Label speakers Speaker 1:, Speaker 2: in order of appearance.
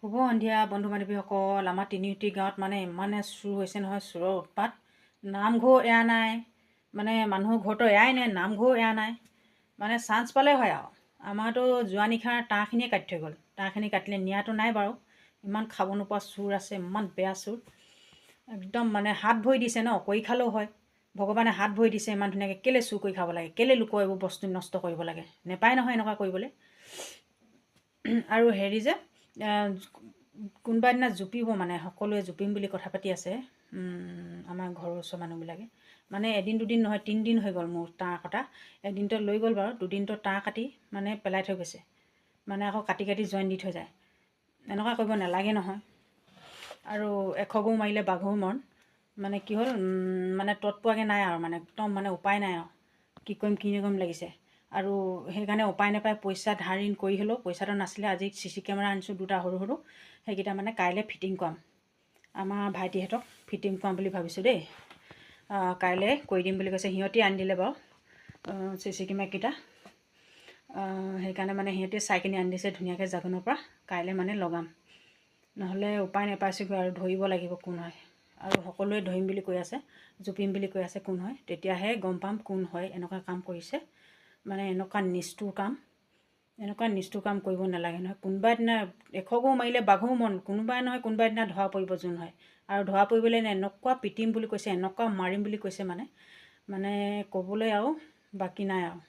Speaker 1: শুভ সন্ধিয়া বন্ধু বান্ধৱীসকল। আমাৰ তিনিটি গাঁৱত মানে ইমানে চুৰ হৈছে নহয়, চোৰৰ উৎপাত। নামঘৰ এৰা নাই, মানে মানুহৰ ঘৰতো এৰাই নাই, নামঘৰ এৰা নাই, মানে চান্স পালে হয় আৰু। আমাৰতো যোৱা নিশাৰ তাঁৰখিনিয়ে কাটি থৈ গ'ল। তাঁৰখিনি কাটিলে নিয়াটো নাই বাৰু, ইমান খাব নোপোৱা চোৰ আছে, ইমান বেয়া চোৰ। একদম মানে হাত ভৰি দিছে ন, কৰি খালেও হয়। ভগৱানে হাত ভৰি দিছে ইমান ধুনীয়াকৈ, কেলৈ চুৰ কৰি খাব লাগে, কেলৈ লোকৰ এইবোৰ বস্তু নষ্ট কৰিব লাগে, নেপায় নহয় এনেকুৱা কৰিবলৈ। আৰু হেৰি যে কোনোবা দিনা জুপিব, মানে সকলোৱে জুপিম বুলি কথা পাতি আছে। আমাৰ ঘৰৰ ওচৰৰ মানুহবিলাকে মানে এদিন দুদিন নহয়, 3 দিন হৈ গ'ল মোৰ তাঁৰ কটা। এদিনটো লৈ গ'ল বাৰু, দুদিনটো তাঁৰ কাটি মানে পেলাই থৈ গৈছে, মানে আকৌ কাটি কাটি জইন দি থৈ যায়। এনেকুৱা কৰিব নালাগে নহয়। আৰু এশ গৰু মাৰিলে বাঘৰো মৰণ, মানে কি হ'ল, মানে তৎ পোৱাকৈ নাই আৰু, মানে একদম মানে উপায় নাই আৰু, কি কৰিম লাগিছে। আৰু সেইকাৰণে উপায় নাপায় পইচা ধাৰ ঋণ কৰি হ'লেও, পইচাটো নাছিলে, আজি CC কেমেৰা আনিছোঁ 2টা সৰু সৰু, সেইকেইটা মানে কাইলৈ ফিটিং কৰাম। আমাৰ ভাইটিহঁতক ফিটিং কৰাম বুলি ভাবিছোঁ দেই। কাইলৈ কৰি দিম বুলি কৈছে, সিহঁতি আনি দিলে বাৰু CC কেমেৰাকেইটা। সেইকাৰণে মানে সিহঁতে চাই কিনি আনি দিছে ধুনীয়াকৈ জাগোনৰ পৰা। কাইলৈ মানে লগাম, নহ'লে উপায় নাপাইছোগৈ আৰু, ধৰিব লাগিব কোন হয়। আৰু সকলোৱে ধৰিম বুলি কৈ আছে, জুপিম বুলি কৈ আছে, কোন হয় তেতিয়াহে গম পাম কোন হয় এনেকুৱা কাম কৰিছে। মানে এনেকুৱা নিষ্ঠুৰ কাম কৰিব নালাগে নহয়। কোনোবা দিনা 100 গৰু মাৰিলে বাঘৰো মন, কোনোবাই নহয় কোনোবা দিনা ধৰা পৰিব যোন হয়। আৰু ধৰা পৰিবলৈ এনেকুৱা পিটিম বুলি কৈছে, এনেকুৱা মাৰিম বুলি কৈছে, মানে ক'বলৈ আৰু বাকী নাই আৰু।